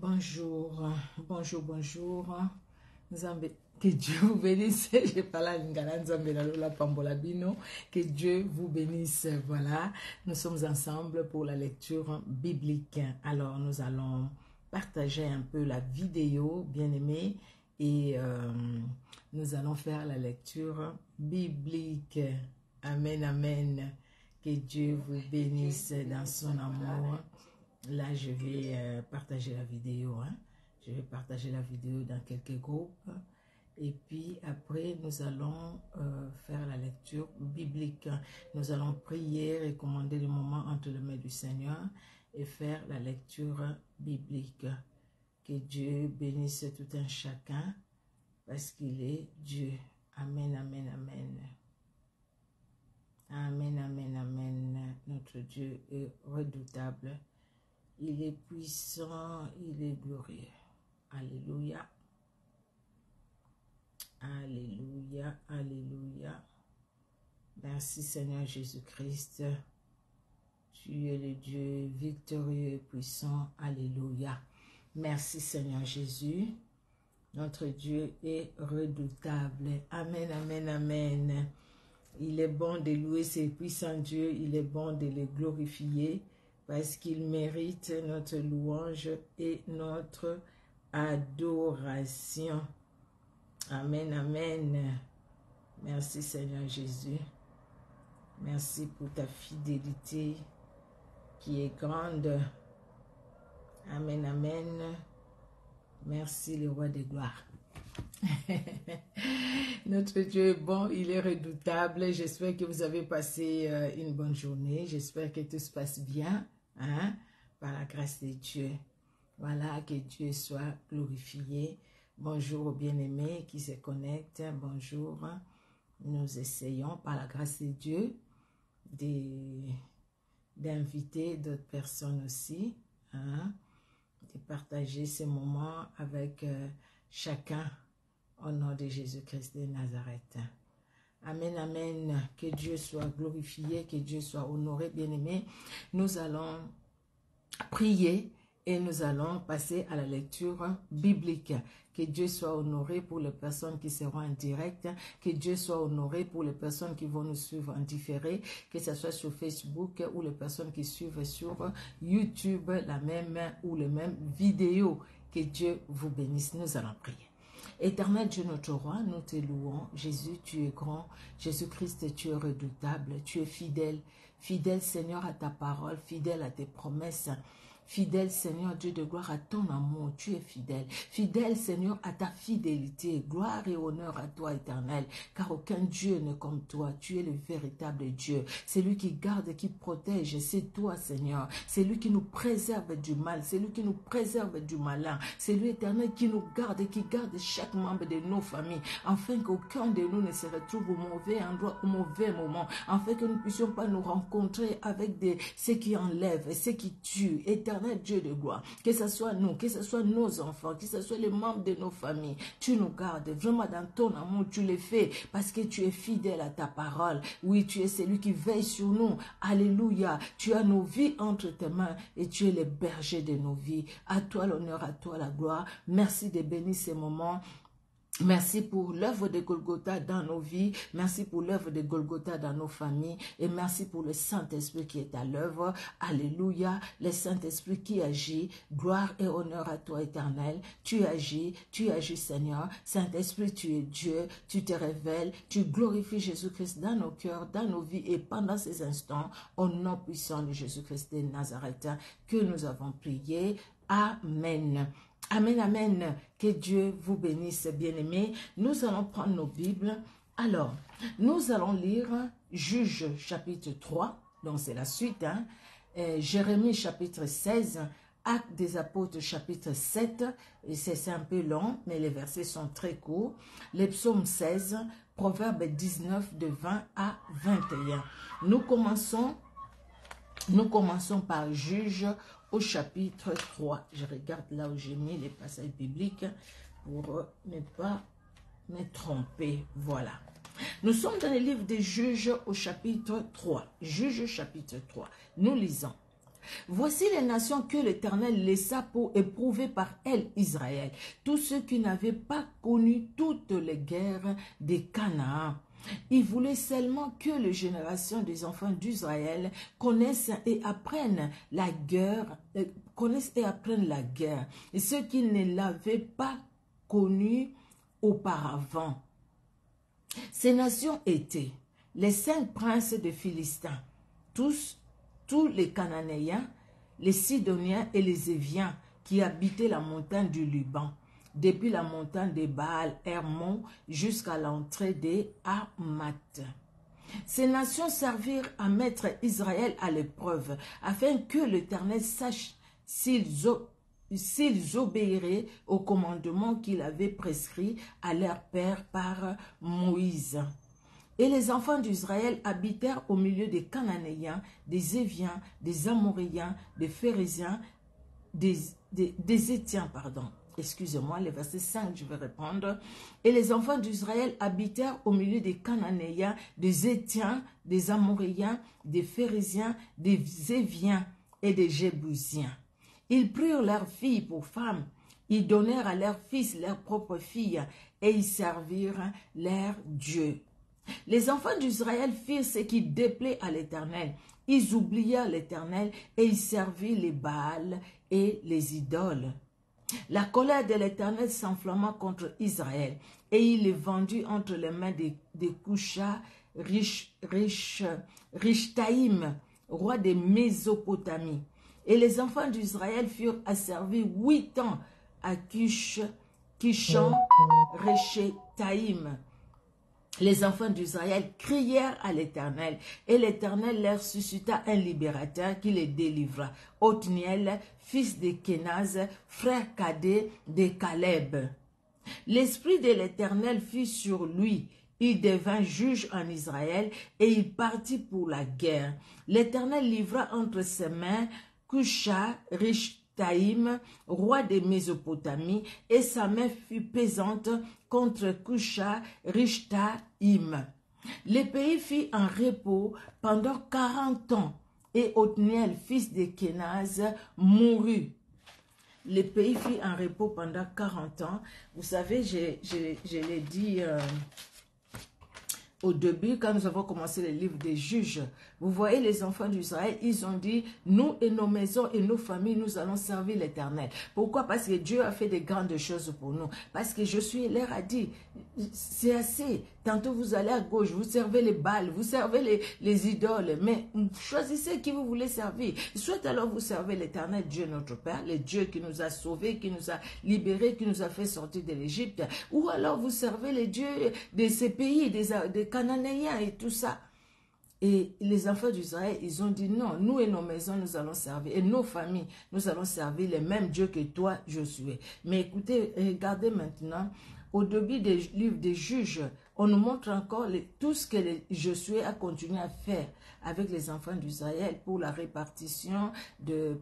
Bonjour, bonjour, bonjour. Que Dieu vous bénisse. Je parle à Lingala Nzambela Pambolabino. Que Dieu vous bénisse. Voilà, nous sommes ensemble pour la lecture biblique. Alors, nous allons partager un peu la vidéo, bien aimé, et nous allons faire la lecture biblique. Amen, amen. Que Dieu vous bénisse dans son amour. Là, je vais partager la vidéo. Je vais partager la vidéo dans quelques groupes. Et puis, après, nous allons faire la lecture biblique. Nous allons prier, recommander le moment entre les mains du Seigneur et faire la lecture biblique. Que Dieu bénisse tout un chacun parce qu'il est Dieu. Amen, amen, amen. Amen, amen, amen. Notre Dieu est redoutable. Il est puissant, il est glorieux. Alléluia. Alléluia, alléluia. Merci Seigneur Jésus-Christ. Tu es le Dieu victorieux et puissant. Alléluia. Merci Seigneur Jésus. Notre Dieu est redoutable. Amen, amen, amen. Il est bon de louer ses puissants dieux. Il est bon de les glorifier. Parce qu'il mérite notre louange et notre adoration. Amen, amen. Merci Seigneur Jésus. Merci pour ta fidélité qui est grande. Amen, amen. Merci le roi des gloires. Notre Dieu est bon, il est redoutable. J'espère que vous avez passé une bonne journée. J'espère que tout se passe bien. Par la grâce de Dieu. Voilà, que Dieu soit glorifié. Bonjour aux bien-aimés qui se connectent. Bonjour. Nous essayons par la grâce de Dieu d'inviter d'autres personnes aussi, de partager ces moments avec chacun au nom de Jésus-Christ de Nazareth. Amen, amen. Que Dieu soit glorifié, que Dieu soit honoré, bien-aimé. Nous allons prier et nous allons passer à la lecture biblique. Que Dieu soit honoré pour les personnes qui seront en direct. Que Dieu soit honoré pour les personnes qui vont nous suivre en différé. Que ce soit sur Facebook ou les personnes qui suivent sur YouTube la même ou les mêmes vidéos. Que Dieu vous bénisse. Nous allons prier. Éternel Dieu notre roi, nous te louons. Jésus, tu es grand. Jésus-Christ, tu es redoutable. Tu es fidèle. Fidèle Seigneur à ta parole, fidèle à tes promesses. Fidèle Seigneur Dieu de gloire à ton amour, tu es fidèle. Fidèle Seigneur à ta fidélité, gloire et honneur à toi éternel, car aucun Dieu n'est comme toi, tu es le véritable Dieu. C'est lui qui garde, qui protège, c'est toi Seigneur. C'est lui qui nous préserve du mal, c'est lui qui nous préserve du malin. C'est lui éternel qui nous garde et qui garde chaque membre de nos familles, afin qu'aucun de nous ne se retrouve au mauvais endroit, au mauvais moment, afin que nous ne puissions pas nous rencontrer avec ceux qui enlèvent, ceux qui tuent, éternel Dieu de gloire, que ce soit nous, que ce soit nos enfants, que ce soit les membres de nos familles, tu nous gardes vraiment dans ton amour, tu les fais parce que tu es fidèle à ta parole. Oui, tu es celui qui veille sur nous. Alléluia. Tu as nos vies entre tes mains et tu es le berger de nos vies. À toi l'honneur, à toi la gloire. Merci de bénir ces moments. Merci pour l'œuvre de Golgotha dans nos vies. Merci pour l'œuvre de Golgotha dans nos familles. Et merci pour le Saint-Esprit qui est à l'œuvre. Alléluia. Le Saint-Esprit qui agit. Gloire et honneur à toi, éternel. Tu agis Seigneur. Saint-Esprit, tu es Dieu. Tu te révèles. Tu glorifies Jésus-Christ dans nos cœurs, dans nos vies et pendant ces instants. Au nom puissant de Jésus-Christ de Nazareth que nous avons prié. Amen. Amen, amen. Que Dieu vous bénisse, bien-aimés. Nous allons prendre nos Bibles. Alors, nous allons lire Juges chapitre 3. Donc, c'est la suite. Jérémie chapitre 16. Actes des apôtres chapitre 7. Et c'est un peu long, mais les versets sont très courts. Les psaumes 16. Proverbes 19 de 20 à 21. Nous commençons par Juges au chapitre 3. Je regarde là où j'ai mis les passages bibliques pour ne pas me tromper. Voilà. Nous sommes dans le livre des Juges au chapitre 3. Juges chapitre 3. Nous lisons. Voici les nations que l'Éternel laissa pour éprouver par elles Israël, tous ceux qui n'avaient pas connu toutes les guerres des Canaan. Il voulait seulement que les générations des enfants d'Israël connaissent et apprennent la guerre, et ceux qui ne l'avaient pas connu auparavant. Ces nations étaient les 5 princes de Philistins, tous les Cananéens, les Sidoniens et les Éviens qui habitaient la montagne du Liban, depuis la montagne de Baal-Hermon jusqu'à l'entrée des Hamath. Ces nations servirent à mettre Israël à l'épreuve, afin que l'Éternel sache s'ils obéiraient au commandement qu'il avait prescrit à leur père par Moïse. Et les enfants d'Israël habitèrent au milieu des Cananéens, des Éviens, des Amoréens, des Phérésiens, des Étiens, excusez-moi, le verset 5, je vais répondre. Et les enfants d'Israël habitèrent au milieu des Cananéens, des Étiens, des Amoréens, des Phérésiens, des Éviens et des Jébusiens. Ils prirent leurs filles pour femmes, ils donnèrent à leurs fils leurs propres filles, et ils servirent leurs dieux. Les enfants d'Israël firent ce qui déplaît à l'Éternel. Ils oublièrent l'Éternel et ils servirent les Baals et les idoles. La colère de l'Éternel s'enflamma contre Israël et il les vendit entre les mains de Cusha Rishtaïm, roi de Mésopotamie. Et les enfants d'Israël furent asservis 8 ans à Kishon Rishtaïm. Les enfants d'Israël crièrent à l'Éternel, et l'Éternel leur suscita un libérateur qui les délivra. Othniel, fils de Kenaz, frère cadet de Caleb. L'esprit de l'Éternel fut sur lui. Il devint juge en Israël, et il partit pour la guerre. L'Éternel livra entre ses mains Cusha Rishtaïm, roi de Mésopotamie, et sa main fut pesante contre Cusha Rishtaïm. Le pays fut en repos pendant 40 ans, et Othniel, fils de Kenaz, mourut. Le pays fut en repos pendant 40 ans. Vous savez, je l'ai dit au début, quand nous avons commencé le livre des juges, vous voyez les enfants d'Israël, ils ont dit, nous et nos maisons et nos familles, nous allons servir l'Éternel. Pourquoi? Parce que Dieu a fait de grandes choses pour nous. Parce que Josué leur a dit, c'est assez. Tantôt vous allez à gauche, vous servez les Baals, vous servez les idoles, mais choisissez qui vous voulez servir. Soit alors vous servez l'Éternel Dieu notre Père, le Dieu qui nous a sauvés, qui nous a libérés, qui nous a fait sortir de l'Égypte, ou alors vous servez les dieux de ces pays, des Cananéens et tout ça. Et les enfants d'Israël, ils ont dit non, nous et nos maisons, nous allons servir. Et nos familles, nous allons servir les mêmes dieux que toi, Josué. Mais écoutez, regardez maintenant, au début des livres des juges, on nous montre encore tout ce que Josué a continué à faire avec les enfants d'Israël pour la répartition,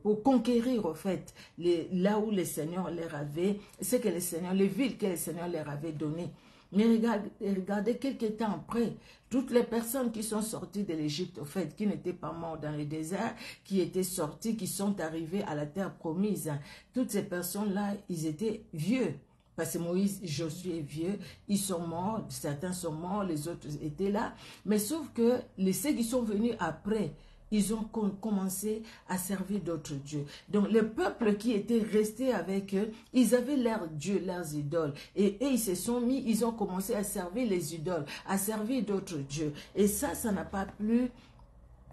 pour conquérir au fait, là où le Seigneur leur avait, les villes que le Seigneur leur avait données. Mais regardez, quelques temps après, toutes les personnes qui sont sorties de l'Égypte, au fait, qui n'étaient pas morts dans le désert, qui étaient sortis, qui sont arrivés à la terre promise, toutes ces personnes-là, ils étaient vieux. Parce que Moïse, Josué est vieux, ils sont morts, certains sont morts, les autres étaient là. Mais sauf que ceux qui sont venus après, ils ont commencé à servir d'autres dieux. Donc, le peuple qui était resté avec eux, ils avaient leurs dieux, leurs idoles. Et ils se sont mis, ils ont commencé à servir les idoles, à servir d'autres dieux. Et ça n'a pas plu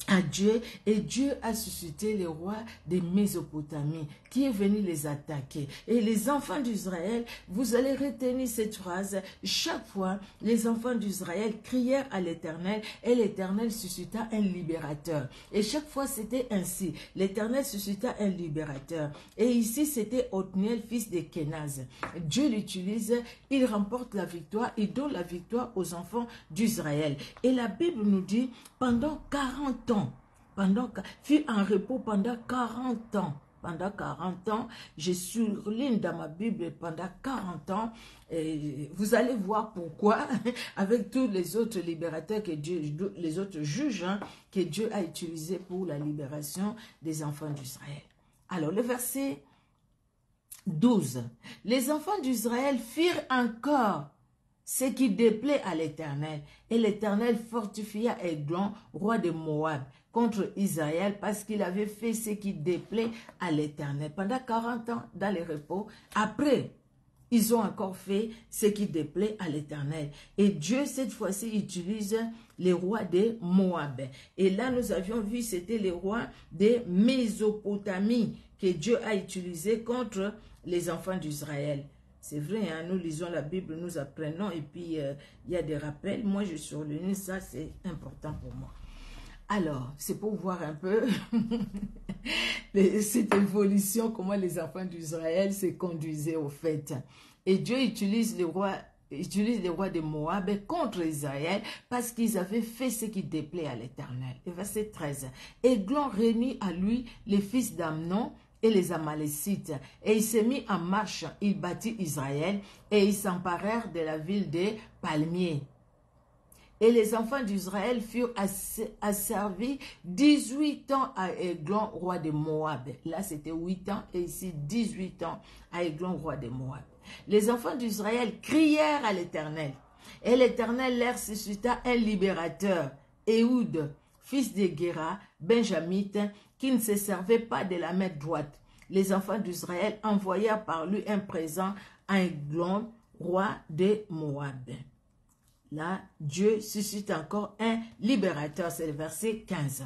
à Dieu, et Dieu a suscité le roi de Mésopotamie qui est venu les attaquer. Et les enfants d'Israël, vous allez retenir cette phrase, chaque fois les enfants d'Israël crièrent à l'Éternel et l'Éternel suscita un libérateur. Et chaque fois c'était ainsi, l'Éternel suscita un libérateur. Et ici c'était Othniel, fils de Kenaz. Dieu l'utilise, il remporte la victoire, il donne la victoire aux enfants d'Israël. Et la Bible nous dit, pendant 40 ans, fut en repos pendant 40 ans. pendant 40 ans, je surligne dans ma Bible pendant 40 ans, et vous allez voir pourquoi, avec tous les autres libérateurs que Dieu, les autres juges que Dieu a utilisés pour la libération des enfants d'Israël. Alors le verset 12. Les enfants d'Israël firent encore ce qui déplaît à l'Éternel. Et l'Éternel fortifia Églon, roi de Moab, contre Israël, parce qu'il avait fait ce qui déplaît à l'Éternel. Pendant 40 ans, dans les repos, après, ils ont encore fait ce qui déplaît à l'Éternel. Et Dieu, cette fois-ci, utilise les rois de Moab. Et là, nous avions vu, c'était les rois de Mésopotamie que Dieu a utilisé contre les enfants d'Israël. C'est vrai, hein, nous lisons la Bible, nous apprenons, et puis il y a des rappels. Moi, je surligne ça, c'est important pour moi. Alors, c'est pour voir un peu cette évolution, comment les enfants d'Israël se conduisaient au fait. Et Dieu utilise les rois de Moab contre Israël parce qu'ils avaient fait ce qui déplaît à l'Éternel. Et verset 13. Églon réunit à lui les fils d'Amnon et les Amalécites. Et il s'est mis en marche, il bâtit Israël, et ils s'emparèrent de la ville des palmiers. Et les enfants d'Israël furent asservis 18 ans à Églon, roi de Moab. Là, c'était 8 ans, et ici 18 ans à Églon, roi de Moab. Les enfants d'Israël crièrent à l'Éternel, et l'Éternel leur suscita un libérateur, Éhoud, fils de Guéra, benjamite, qui ne se servait pas de la main droite. Les enfants d'Israël envoyèrent par lui un présent à Églon, roi de Moab. Là, Dieu suscite encore un libérateur, c'est le verset 15.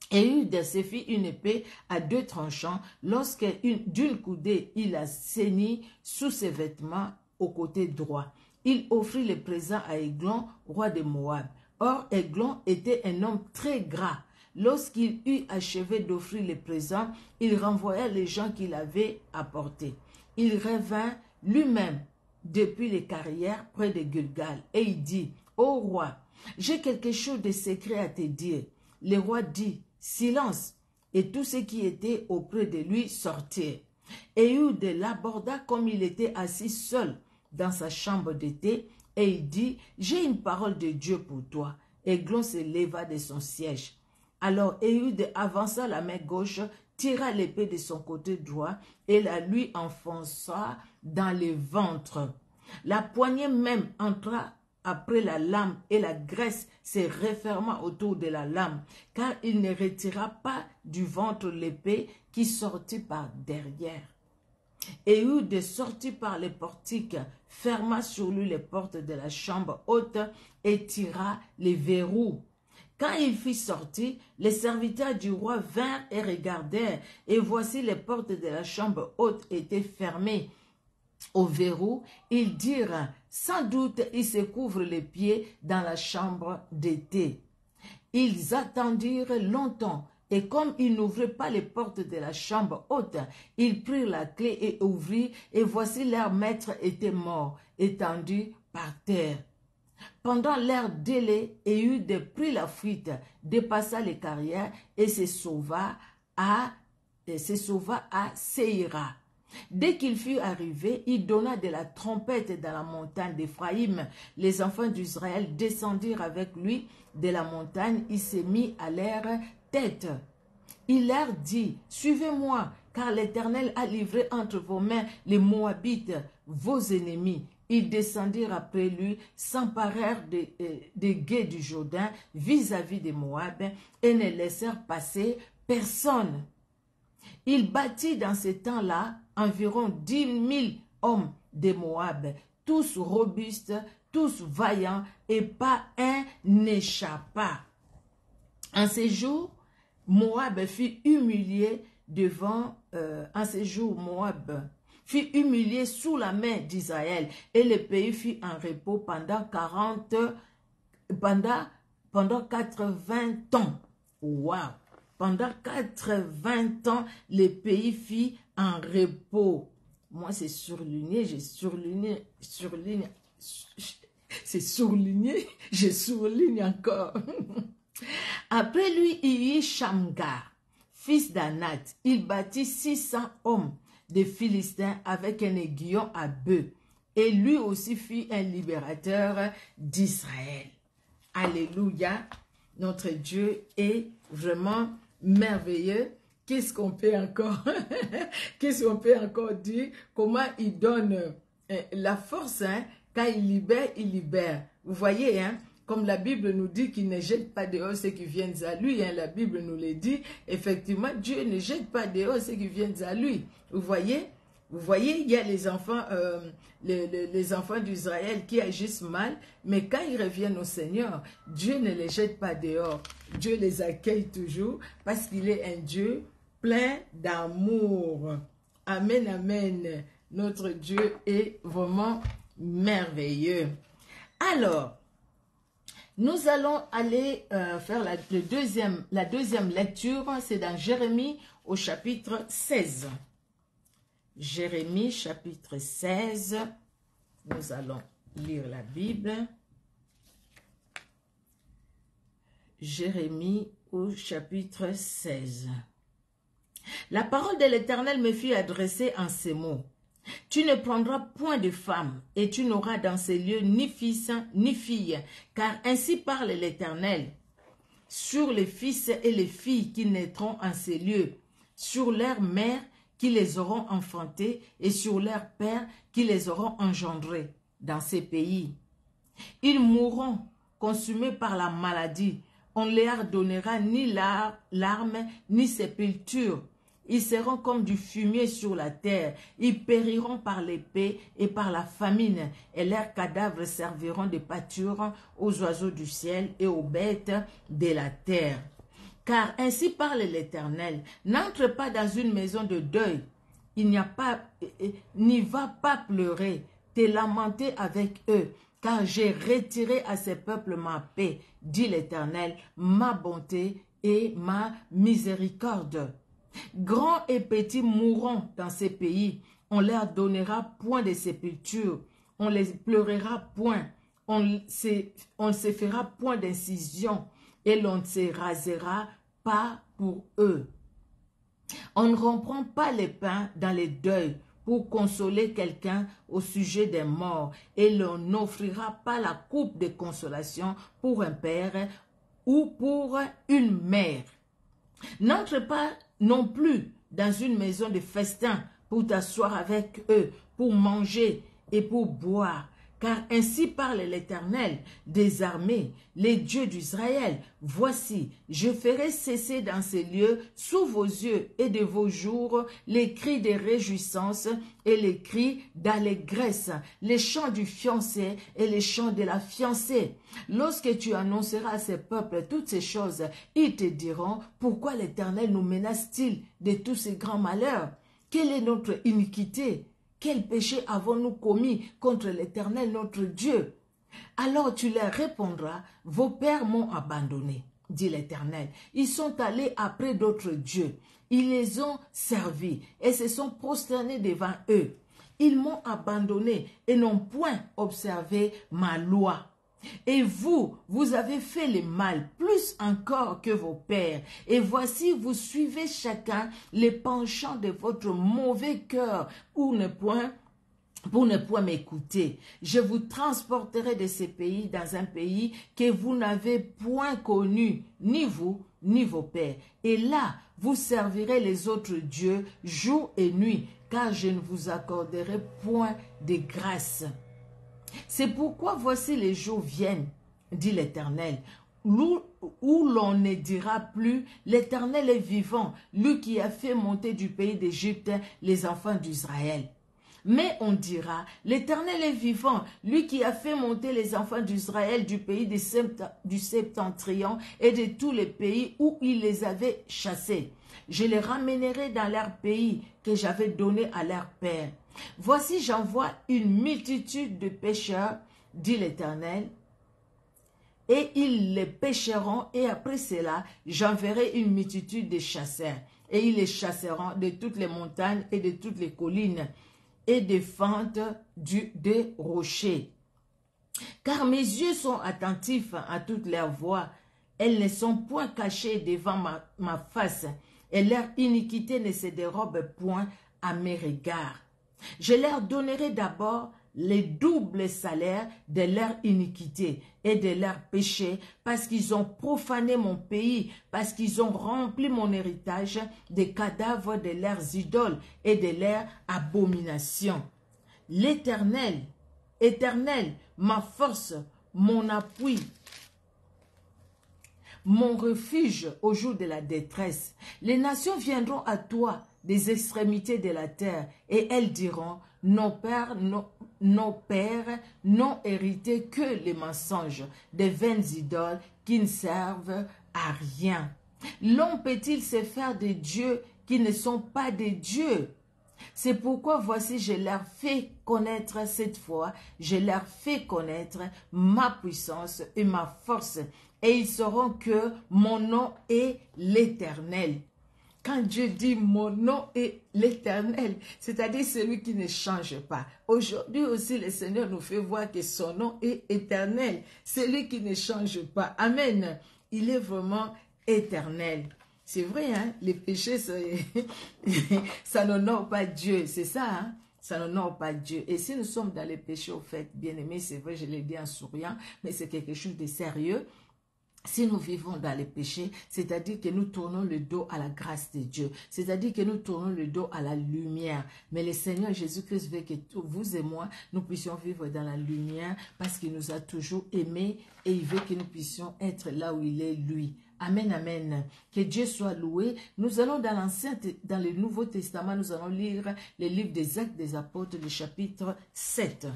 Éhoud se fit une épée à 2 tranchants, lorsque d'une coudée il la ceignit sous ses vêtements au côté droit. Il offrit le présent à Églon, roi de Moab. Or, Églon était un homme très gras. Lorsqu'il eut achevé d'offrir les présents, il renvoya les gens qu'il avait apportés. Il revint lui-même depuis les carrières près de Gilgal, et il dit, « Ô roi, j'ai quelque chose de secret à te dire. » Le roi dit, « Silence !» Et tous ceux qui étaient auprès de lui sortirent. Éhoud l'aborda comme il était assis seul dans sa chambre d'été, et il dit, « J'ai une parole de Dieu pour toi. » Églon se leva de son siège. Alors Éhoud avança la main gauche, tira l'épée de son côté droit et la lui enfonça dans le ventre. La poignée même entra après la lame et la graisse se referma autour de la lame, car il ne retira pas du ventre l'épée qui sortit par derrière. Éhoud sortit par les portiques, ferma sur lui les portes de la chambre haute et tira les verrous. Quand il fut sorti, les serviteurs du roi vinrent et regardèrent, et voici les portes de la chambre haute étaient fermées au verrou. Ils dirent, sans doute il se couvre les pieds dans la chambre d'été. Ils attendirent longtemps, et comme ils n'ouvraient pas les portes de la chambre haute, ils prirent la clé et ouvrirent, et voici leur maître était mort, étendu par terre. Pendant leur délai, Éhoud prit la fuite, dépassa les carrières et se sauva à Séira. Dès qu'il fut arrivé, il donna de la trompette dans la montagne d'Éphraïm. Les enfants d'Israël descendirent avec lui de la montagne. Il s'est mis à leur tête. Il leur dit, « Suivez-moi, car l'Éternel a livré entre vos mains les Moabites, vos ennemis. » Ils descendirent après lui, s'emparèrent des gués du Jourdain vis-à-vis de Moab et ne laissèrent passer personne. Il bâtit dans ce temps-là environ 10 000 hommes de Moab, tous robustes, tous vaillants, et pas un n'échappa. En ces jours, Moab fut humilié fut humilié sous la main d'Israël, et le pays fut en repos pendant 80 ans. Wow! Pendant 80 ans, le pays fut en repos. Moi, c'est surligné, j'ai surligné, c'est surligné, je surligne encore. Après lui, il y eut Shamgar, fils d'Anath. Il battit 600 hommes des Philistins avec un aiguillon à bœuf. Et lui aussi fut un libérateur d'Israël. Alléluia. Notre Dieu est vraiment merveilleux. Qu'est-ce qu'on peut encore, qu'est-ce qu'on peut encore dire? Comment il donne la force, hein? Quand il libère, il libère. Vous voyez, hein? Comme la Bible nous dit qu'il ne jette pas dehors ceux qui viennent à lui, hein? La Bible nous le dit. Effectivement, Dieu ne jette pas dehors ceux qui viennent à lui. Vous voyez? Vous voyez, il y a les enfants d'Israël qui agissent mal, mais quand ils reviennent au Seigneur, Dieu ne les jette pas dehors. Dieu les accueille toujours parce qu'il est un Dieu plein d'amour. Amen, amen. Notre Dieu est vraiment merveilleux. Alors, nous allons aller faire la deuxième lecture. C'est dans Jérémie au chapitre 16. Jérémie chapitre 16. Nous allons lire la Bible. Jérémie au chapitre 16. La parole de l'Éternel me fut adressée en ces mots. Tu ne prendras point de femme, et tu n'auras dans ces lieux ni fils ni fille, car ainsi parle l'Éternel. Sur les fils et les filles qui naîtront en ces lieux, sur leurs mères qui les auront enfantés, et sur leurs pères qui les auront engendrés dans ces pays. Ils mourront, consumés par la maladie. On ne leur donnera ni larmes, ni sépulture. Ils seront comme du fumier sur la terre. Ils périront par l'épée et par la famine, et leurs cadavres serviront de pâture aux oiseaux du ciel et aux bêtes de la terre. Car ainsi parle l'Éternel, n'entre pas dans une maison de deuil, n'y va pas pleurer, te lamenter avec eux, car j'ai retiré à ces peuples ma paix, dit l'Éternel, ma bonté et ma miséricorde. Grands et petits mourront dans ces pays, on leur donnera point de sépulture, on les pleurera point, on ne se fera point d'incision, et l'on ne se rasera pas pour eux. On ne reprend pas les pains dans les deuils pour consoler quelqu'un au sujet des morts, et l'on n'offrira pas la coupe de consolation pour un père ou pour une mère. N'entre pas non plus dans une maison de festin pour t'asseoir avec eux, pour manger et pour boire. Car ainsi parle l'Éternel des armées, les dieux d'Israël. Voici, je ferai cesser dans ces lieux, sous vos yeux et de vos jours, les cris de réjouissance et les cris d'allégresse, les chants du fiancé et les chants de la fiancée. Lorsque tu annonceras à ces peuples toutes ces choses, ils te diront, pourquoi l'Éternel nous menace-t-il de tous ces grands malheurs? Quelle est notre iniquité? Quel péché avons-nous commis contre l'Éternel notre Dieu? Alors tu leur répondras, vos pères m'ont abandonné, dit l'Éternel. Ils sont allés après d'autres dieux. Ils les ont servis et se sont prosternés devant eux. Ils m'ont abandonné et n'ont point observé ma loi. Et vous, vous avez fait le mal plus encore que vos pères. Et voici, vous suivez chacun les penchants de votre mauvais cœur pour ne point m'écouter. Je vous transporterai de ces pays dans un pays que vous n'avez point connu, ni vous, ni vos pères. Et là, vous servirez les autres dieux jour et nuit, car je ne vous accorderai point de grâce. C'est pourquoi voici les jours viennent, dit l'Éternel, où l'on ne dira plus, l'Éternel est vivant, lui qui a fait monter du pays d'Égypte les enfants d'Israël. Mais on dira, l'Éternel est vivant, lui qui a fait monter les enfants d'Israël du pays du septentrion et de tous les pays où il les avait chassés. Je les ramènerai dans leur pays que j'avais donné à leur père. Voici, j'envoie une multitude de pécheurs, dit l'Éternel, et ils les pécheront, et après cela, j'enverrai une multitude de chasseurs, et ils les chasseront de toutes les montagnes et de toutes les collines, et des fentes des rochers. Car mes yeux sont attentifs à toutes leurs voix, elles ne sont point cachées devant ma face. et leur iniquité ne se dérobe point à mes regards. Je leur donnerai d'abord les doubles salaires de leur iniquité et de leur péché, parce qu'ils ont profané mon pays, parce qu'ils ont rempli mon héritage des cadavres de leurs idoles et de leurs abominations. L'Éternel, Éternel, ma force, mon appui, mon refuge au jour de la détresse. Les nations viendront à toi des extrémités de la terre, et elles diront, nos pères n'ont hérité que les mensonges des vaines idoles qui ne servent à rien. L'homme peut-il se faire des dieux qui ne sont pas des dieux? C'est pourquoi voici, je leur fais connaître cette fois, je leur fais connaître ma puissance et ma force, et ils sauront que mon nom est l'Éternel. Quand Dieu dit mon nom est l'Éternel, c'est-à-dire celui qui ne change pas. Aujourd'hui aussi, le Seigneur nous fait voir que son nom est éternel, celui qui ne change pas. Amen. Il est vraiment éternel. C'est vrai, hein? Les péchés, ça n'honore pas Dieu, c'est ça, hein? Ça n'honore pas Dieu. Et si nous sommes dans les péchés, au fait, bien aimé, c'est vrai, je l'ai dit en souriant, mais c'est quelque chose de sérieux. Si nous vivons dans les péchés, c'est-à-dire que nous tournons le dos à la grâce de Dieu, c'est-à-dire que nous tournons le dos à la lumière. Mais le Seigneur Jésus-Christ veut que vous et moi, nous puissions vivre dans la lumière parce qu'il nous a toujours aimés et il veut que nous puissions être là où il est, lui. Amen, amen. Que Dieu soit loué. Nous allons dans le Nouveau Testament, nous allons lire le livre des Actes des Apôtres, le chapitre 7.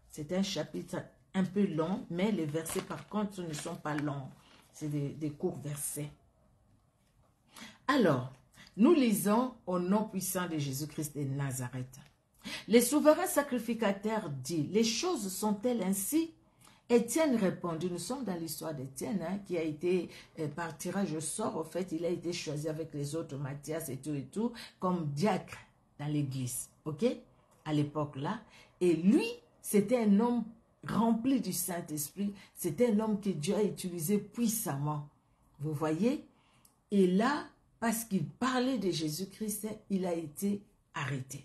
C'est un chapitre un peu long, mais les versets par contre ne sont pas longs. C'est des courts versets. Alors, nous lisons au nom puissant de Jésus-Christ de Nazareth. Le souverain sacrificateur dit, les choses sont-elles ainsi? Étienne répondit, nous sommes dans l'histoire d'Étienne, hein, qui a été, par tirage au sort, au fait, il a été choisi avec les autres, Matthias et tout, comme diacre dans l'église, ok? À l'époque là. Et lui, c'était un homme rempli du Saint-Esprit, c'était un homme que Dieu a utilisé puissamment. Vous voyez? Et là, parce qu'il parlait de Jésus-Christ, il a été arrêté.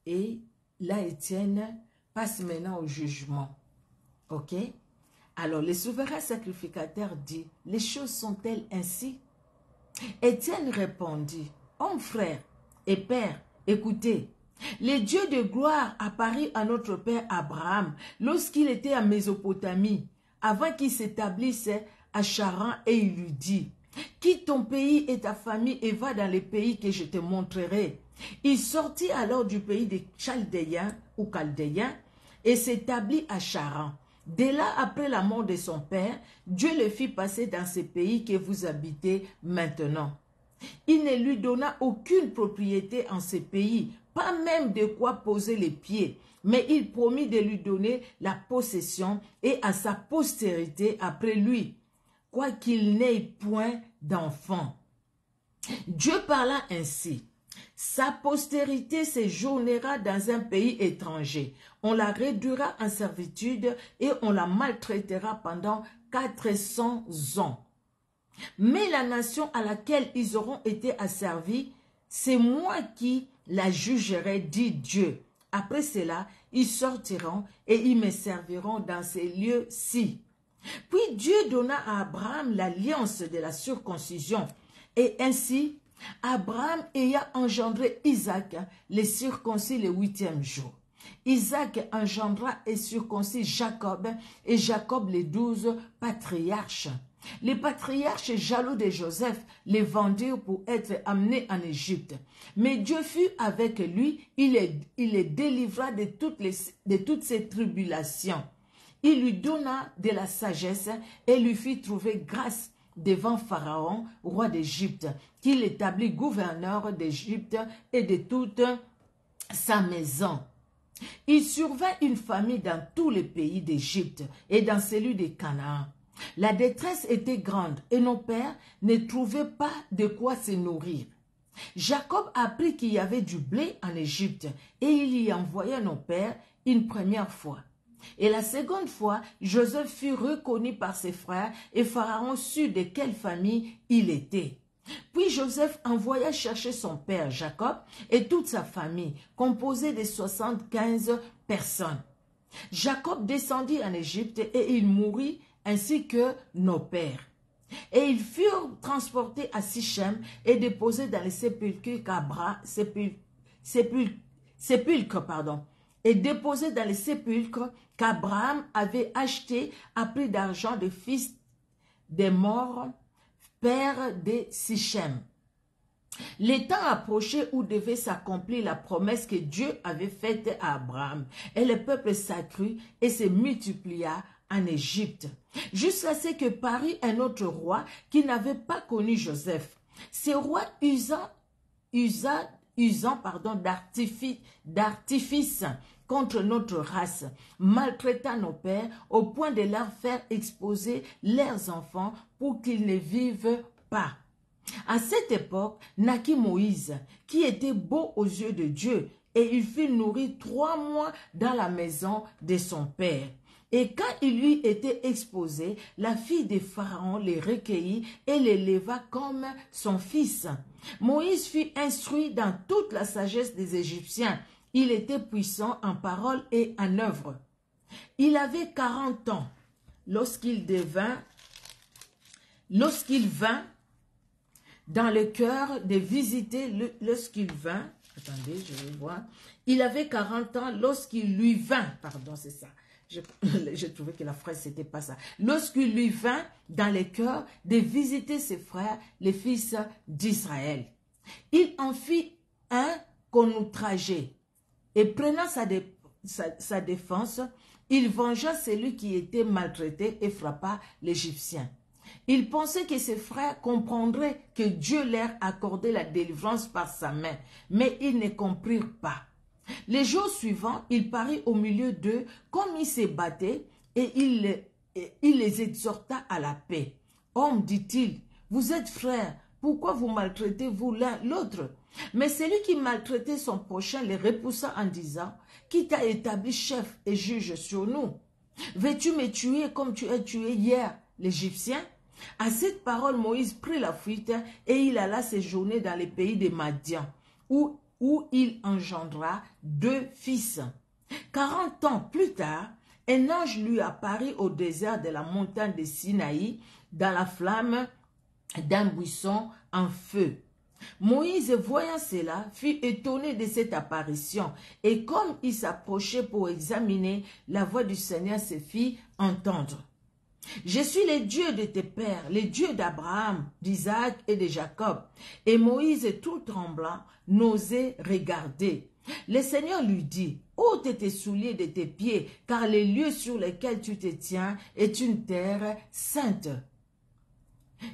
Et là, Étienne passe maintenant au jugement. Ok? Alors, le souverain sacrificateur dit, les choses sont-elles ainsi? Étienne répondit, homme frère et père, écoutez, le Dieu de gloire apparut à notre père Abraham lorsqu'il était en Mésopotamie, avant qu'il s'établisse à Charan, et il lui dit, quitte ton pays et ta famille et va dans les pays que je te montrerai. Il sortit alors du pays des Chaldéens ou Chaldéens et s'établit à Charan. Dès là, après la mort de son père, Dieu le fit passer dans ce pays que vous habitez maintenant. Il ne lui donna aucune propriété en ce pays, pas même de quoi poser les pieds, mais il promit de lui donner la possession et à sa postérité après lui, quoiqu'il n'ait point d'enfant. Dieu parla ainsi. Sa postérité séjournera dans un pays étranger. On la réduira en servitude et on la maltraitera pendant 400 ans. Mais la nation à laquelle ils auront été asservis, c'est moi qui la jugerai, dit Dieu. Après cela, ils sortiront et ils me serviront dans ces lieux-ci. Puis Dieu donna à Abraham l'alliance de la circoncision. Et ainsi, Abraham ayant engendré Isaac, les circoncis le 8e jour. Isaac engendra et circoncis Jacob, et Jacob les 12 patriarches. Les patriarches jaloux de Joseph les vendirent pour être amenés en Égypte. Mais Dieu fut avec lui, il les délivra de toutes ces tribulations. Il lui donna de la sagesse et lui fit trouver grâce devant Pharaon, roi d'Égypte, qu'il établit gouverneur d'Égypte et de toute sa maison. Il survint une famille dans tous les pays d'Égypte et dans celui de Canaan. La détresse était grande et nos pères ne trouvaient pas de quoi se nourrir. Jacob apprit qu'il y avait du blé en Égypte et il y envoya nos pères une première fois. Et la seconde fois, Joseph fut reconnu par ses frères et Pharaon sut de quelle famille il était. Puis Joseph envoya chercher son père Jacob et toute sa famille, composée de 75 personnes. Jacob descendit en Égypte et il mourut ainsi que nos pères. Et ils furent transportés à Sichem et déposés dans les sépulcres qu'Abraham avait achetés à prix d'argent des fils des morts, père de Sichem. Le temps approchait où devait s'accomplir la promesse que Dieu avait faite à Abraham. Et le peuple s'accrut et se multiplia en Égypte, jusqu'à ce que parut un autre roi qui n'avait pas connu Joseph. Ce roi usant d'artifice contre notre race, maltraita nos pères au point de leur faire exposer leurs enfants pour qu'ils ne vivent pas. À cette époque, naquit Moïse, qui était beau aux yeux de Dieu, et il fut nourri 3 mois dans la maison de son père. Et quand il lui était exposé, la fille de Pharaon les recueillit et les leva comme son fils. Moïse fut instruit dans toute la sagesse des Égyptiens. Il était puissant en parole et en œuvre. Il avait 40 ans lorsqu'il vint dans le cœur de visiter attendez, je vais voir. Il avait 40 ans lorsqu'il lui vint, pardon, c'est ça. Je trouvais que la phrase, c'était pas ça. Lorsqu'il lui vint dans le cœur de visiter ses frères, les fils d'Israël. Il en fit un qu'on outrageait. Et prenant sa défense, il vengea celui qui était maltraité et frappa l'Égyptien. Il pensait que ses frères comprendraient que Dieu leur accordait la délivrance par sa main, mais ils ne comprirent pas. Les jours suivants, il parut au milieu d'eux comme il se battait et il les exhorta à la paix. « Hommes, dit-il, vous êtes frères, pourquoi vous maltraitez-vous l'un l'autre » Mais celui qui maltraitait son prochain les repoussa en disant « Qui t'a établi chef et juge sur nous? Veux-tu me tuer comme tu as tué hier l'Égyptien » À cette parole, Moïse prit la fuite et il alla séjourner dans le pays de Madian, où il engendra 2 fils. 40 ans plus tard, un ange lui apparut au désert de la montagne de Sinaï, dans la flamme d'un buisson en feu. Moïse, voyant cela, fut étonné de cette apparition, et comme il s'approchait pour examiner, la voix du Seigneur se fit entendre. « Je suis le Dieu de tes pères, le Dieu d'Abraham, d'Isaac et de Jacob. » Et Moïse, tout tremblant, n'osait regarder. Le Seigneur lui dit, « ôte tes souliers de tes pieds, car le lieu sur lequel tu te tiens est une terre sainte. »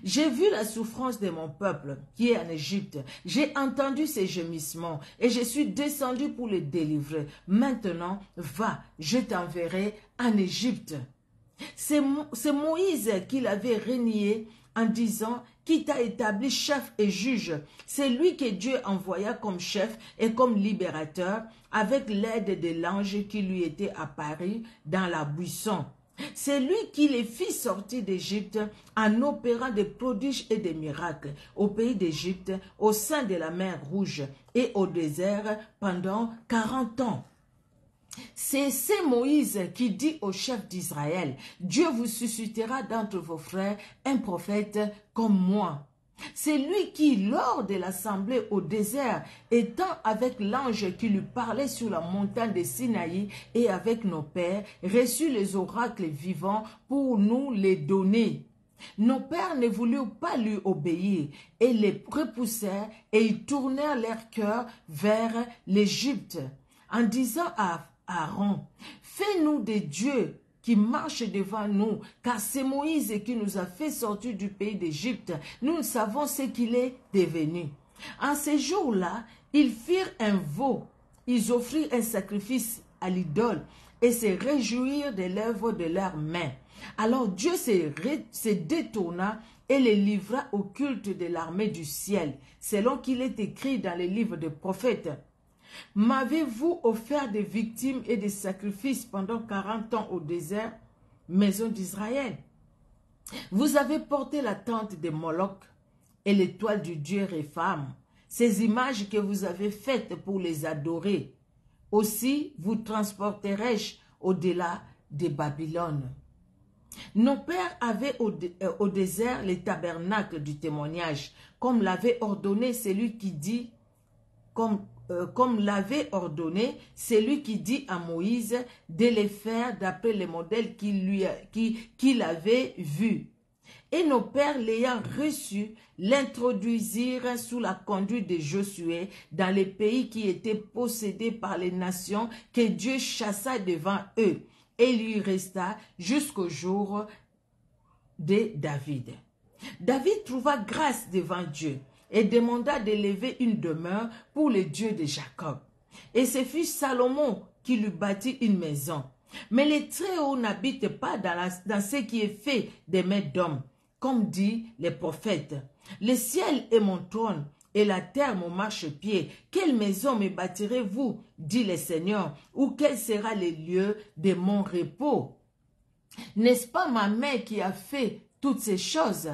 J'ai vu la souffrance de mon peuple qui est en Égypte. J'ai entendu ses gémissements et je suis descendu pour le délivrer. Maintenant, va, je t'enverrai en Égypte. C'est Moïse qui l'avait renié en disant « Qui t'a établi chef et juge ?» C'est lui que Dieu envoya comme chef et comme libérateur avec l'aide de l'ange qui lui était apparu dans la buisson. C'est lui qui les fit sortir d'Égypte en opérant des prodiges et des miracles au pays d'Égypte, au sein de la mer Rouge et au désert pendant 40 ans. C'est Moïse qui dit au chef d'Israël, « Dieu vous suscitera d'entre vos frères un prophète comme moi. » C'est lui qui, lors de l'assemblée au désert, étant avec l'ange qui lui parlait sur la montagne de Sinaï et avec nos pères, reçut les oracles vivants pour nous les donner. Nos pères ne voulurent pas lui obéir et les repoussèrent et ils tournèrent leur cœur vers l'Égypte en disant à Aaron, « Fais-nous des dieux qui marchent devant nous, car c'est Moïse qui nous a fait sortir du pays d'Égypte. Nous ne savons ce qu'il est devenu. » En ces jours-là, ils firent un veau. Ils offrirent un sacrifice à l'idole et se réjouirent de l'œuvre de leurs mains. Alors Dieu se détourna et les livra au culte de l'armée du ciel, selon qu'il est écrit dans les livres des prophètes. M'avez-vous offert des victimes et des sacrifices pendant 40 ans au désert, maison d'Israël? Vous avez porté la tente de Moloch et l'étoile du Dieu Répham, ces images que vous avez faites pour les adorer. Aussi vous transporterai-je au-delà de Babylone. Nos pères avaient au désert les tabernacles du témoignage, comme l'avait ordonné celui qui dit, comme l'avait ordonné celui qui dit à Moïse de les faire d'après les modèles qu'il avait vus. Et nos pères l'ayant reçu, l'introduisirent sous la conduite de Josué dans les pays qui étaient possédés par les nations que Dieu chassa devant eux. Et il y resta jusqu'au jour de David. David trouva grâce devant Dieu et demanda d'élever une demeure pour le Dieu de Jacob. Et ce fut Salomon qui lui bâtit une maison. Mais les Très-Hauts n'habitent pas dans ce qui est fait des mains d'hommes, comme dit les prophètes. Le ciel est mon trône et la terre mon marchepied. Quelle maison me bâtirez-vous, dit le Seigneur, ou quel sera le lieu de mon repos? N'est-ce pas ma main qui a fait toutes ces choses?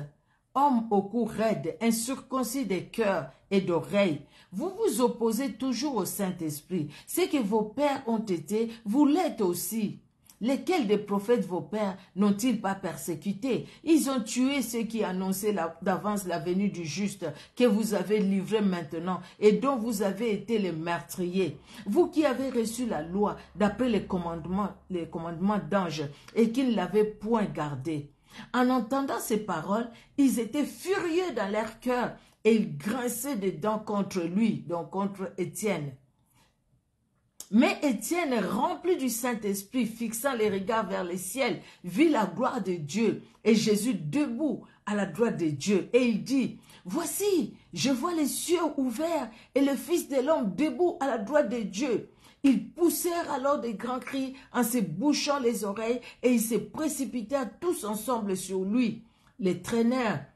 Homme au cou raide, incirconcis de cœur et d'oreilles, vous vous opposez toujours au Saint-Esprit. Ce que vos pères ont été, vous l'êtes aussi. Lesquels des prophètes vos pères n'ont-ils pas persécuté? Ils ont tué ceux qui annonçaient d'avance la venue du juste, que vous avez livré maintenant et dont vous avez été les meurtriers. Vous qui avez reçu la loi d'après les commandements d'anges et qui ne l'avez point gardée. En entendant ces paroles, ils étaient furieux dans leur cœur et ils grinçaient des dents contre lui, donc contre Étienne. Mais Étienne, rempli du Saint-Esprit, fixant les regards vers le ciel, vit la gloire de Dieu et Jésus debout à la droite de Dieu. Et il dit, « Voici, je vois les cieux ouverts et le Fils de l'homme debout à la droite de Dieu. » Ils poussèrent alors des grands cris en se bouchant les oreilles et ils se précipitèrent tous ensemble sur lui. Les traînèrent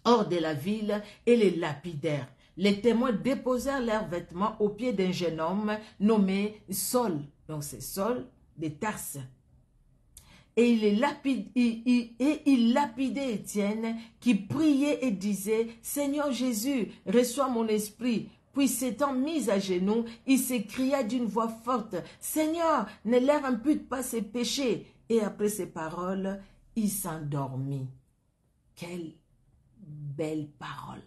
hors de la ville et les lapidèrent. Les témoins déposèrent leurs vêtements aux pieds d'un jeune homme nommé Saul. Donc c'est Saul de Tarse. Et il lapidait Étienne qui priait et disait, « Seigneur Jésus, reçois mon esprit. » Puis s'étant mis à genoux, il s'écria d'une voix forte, « Seigneur, ne leur impute pas ses péchés. » Et après ces paroles, il s'endormit. Quelle belle parole!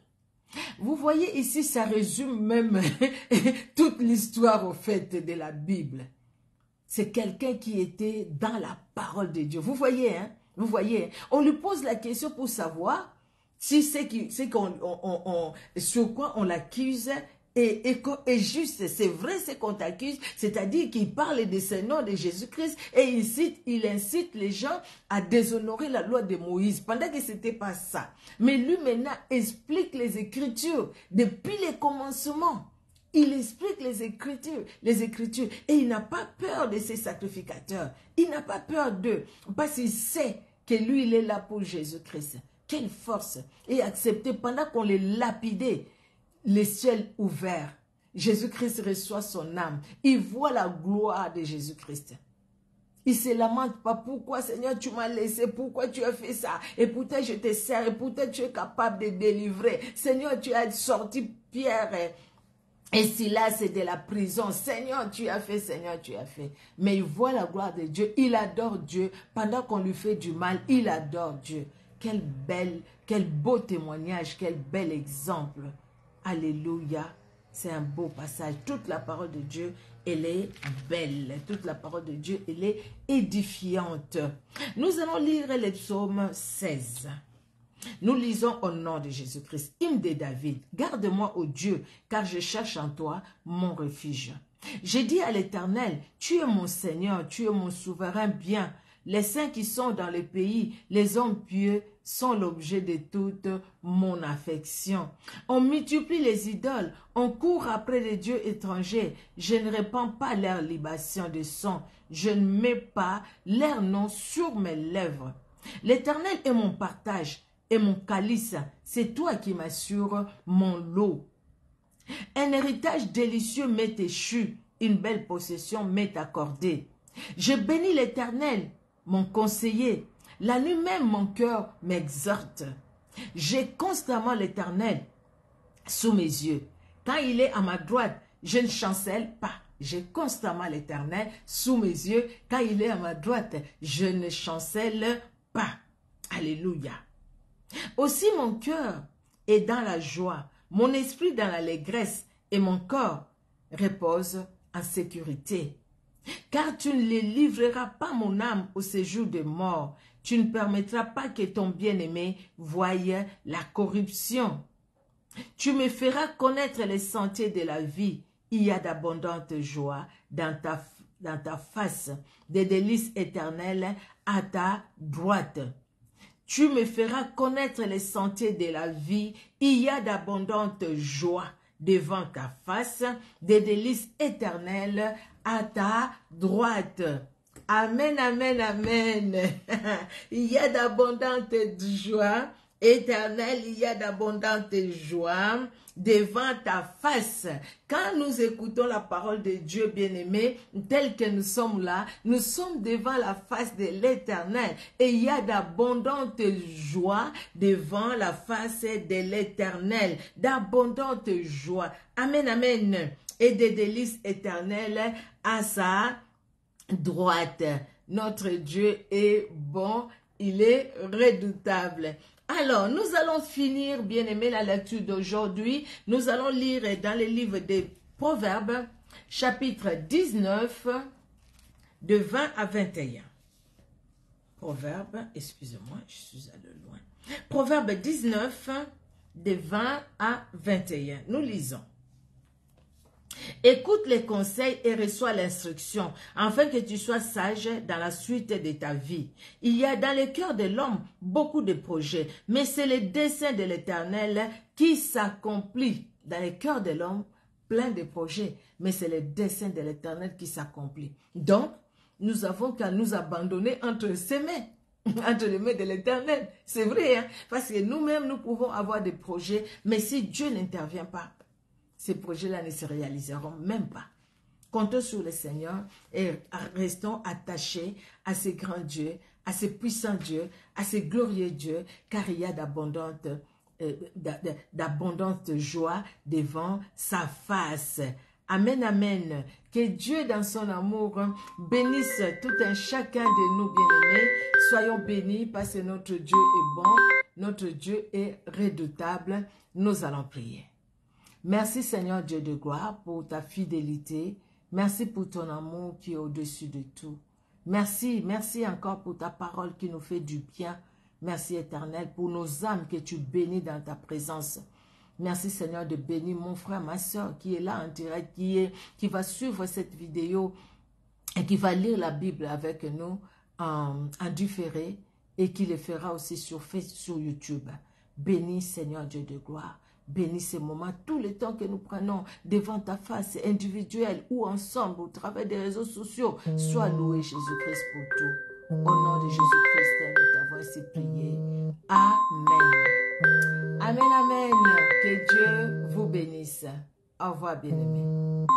Vous voyez ici, ça résume même toute l'histoire au fait de la Bible. C'est quelqu'un qui était dans la parole de Dieu. Vous voyez, hein? Vous voyez, hein? On lui pose la question pour savoir si sur quoi on l'accuse est juste. C'est vrai ce qu'on t'accuse, c'est-à-dire qu'il parle de ce nom de Jésus-Christ et il incite les gens à déshonorer la loi de Moïse, pendant que ce n'était pas ça. Mais lui maintenant explique les Écritures depuis les commencements. Il explique les Écritures, et il n'a pas peur de ses sacrificateurs. Il n'a pas peur d'eux, parce qu'il sait que lui, il est là pour Jésus-Christ. Quelle force! Et accepter pendant qu'on les lapidait, les ciels ouverts. Jésus-Christ reçoit son âme. Il voit la gloire de Jésus-Christ. Il ne se lamente pas. Pourquoi, Seigneur, tu m'as laissé? Pourquoi tu as fait ça? Et pourtant, je te sers. Et pourtant, tu es capable de délivrer. Seigneur, tu as sorti Pierre et Silas de la prison. Seigneur, tu as fait. Seigneur, tu as fait. Mais il voit la gloire de Dieu. Il adore Dieu. Pendant qu'on lui fait du mal, il adore Dieu. Quel beau témoignage. Quel bel exemple. Alléluia, c'est un beau passage. Toute la parole de Dieu, elle est belle. Toute la parole de Dieu, elle est édifiante. Nous allons lire le psaume 16. Nous lisons au nom de Jésus-Christ. Hymne de David. Garde-moi, ô Dieu, car je cherche en toi mon refuge. J'ai dit à l'Éternel, tu es mon Seigneur, tu es mon souverain bien. Les saints qui sont dans le pays, les hommes pieux, sont l'objet de toute mon affection. On multiplie les idoles, on court après les dieux étrangers. Je ne répands pas leur libation de sang, je ne mets pas leur nom sur mes lèvres. L'Éternel est mon partage et mon calice, c'est toi qui m'assures mon lot. Un héritage délicieux m'est échu, une belle possession m'est accordée. Je bénis l'Éternel, mon conseiller. La nuit même, mon cœur m'exhorte. J'ai constamment l'Éternel sous mes yeux. Quand il est à ma droite, je ne chancelle pas. J'ai constamment l'Éternel sous mes yeux. Quand il est à ma droite, je ne chancelle pas. Alléluia. Aussi mon cœur est dans la joie, mon esprit dans l'allégresse et mon corps repose en sécurité. Car tu ne les livreras pas mon âme au séjour de mort. Tu ne permettras pas que ton bien-aimé voie la corruption. Tu me feras connaître les sentiers de la vie. Il y a d'abondantes joies dans ta face, des délices éternelles à ta droite. Tu me feras connaître les sentiers de la vie. Il y a d'abondantes joies devant ta face, des délices éternelles à ta droite. Amen, amen, amen. Il y a d'abondantes joies éternelles, il y a d'abondantes joies devant ta face. Quand nous écoutons la parole de Dieu bien-aimé, tel que nous sommes là, nous sommes devant la face de l'Éternel. Et il y a d'abondantes joies devant la face de l'Éternel. D'abondantes joies. Amen, amen. Et des délices éternelles à sa droite. Notre Dieu est bon, il est redoutable. Alors, nous allons finir, bien-aimés, la lecture d'aujourd'hui. Nous allons lire dans le livre des Proverbes, chapitre 19, de 20 à 21. Proverbes, excusez-moi, je suis allé loin. Proverbes 19, de 20 à 21. Nous lisons. Écoute les conseils et reçois l'instruction, afin que tu sois sage dans la suite de ta vie. Il y a dans le cœur de l'homme beaucoup de projets, mais c'est le dessein de l'Éternel qui s'accomplit. Dans le cœur de l'homme, plein de projets, mais c'est le dessein de l'Éternel qui s'accomplit. Donc, nous avons qu'à nous abandonner entre ses mains. Entre les mains de l'Éternel. C'est vrai, hein? Parce que nous-mêmes, nous pouvons avoir des projets, mais si Dieu n'intervient pas, ces projets-là ne se réaliseront même pas. Comptons sur le Seigneur et restons attachés à ce grand Dieu, à ce puissant Dieu, à ce glorieux Dieu, car il y a d'abondantes joies devant sa face. Amen, amen. Que Dieu, dans son amour, bénisse tout un chacun de nous, bien-aimés. Soyons bénis parce que notre Dieu est bon, notre Dieu est redoutable. Nous allons prier. Merci Seigneur Dieu de gloire pour ta fidélité. Merci pour ton amour qui est au-dessus de tout. Merci, merci encore pour ta parole qui nous fait du bien. Merci Éternel pour nos âmes que tu bénis dans ta présence. Merci Seigneur de bénir mon frère, ma soeur qui est là en direct, qui va suivre cette vidéo et qui va lire la Bible avec nous en différé et qui le fera aussi sur YouTube. Bénis Seigneur Dieu de gloire. Bénis ces moments, tout le temps que nous prenons devant ta face, individuelle ou ensemble, au travers des réseaux sociaux. Sois loué Jésus-Christ pour tout. Au nom de Jésus-Christ, nous t'avons ainsi prié. Amen. Amen, amen. Que Dieu vous bénisse. Au revoir, bien-aimés.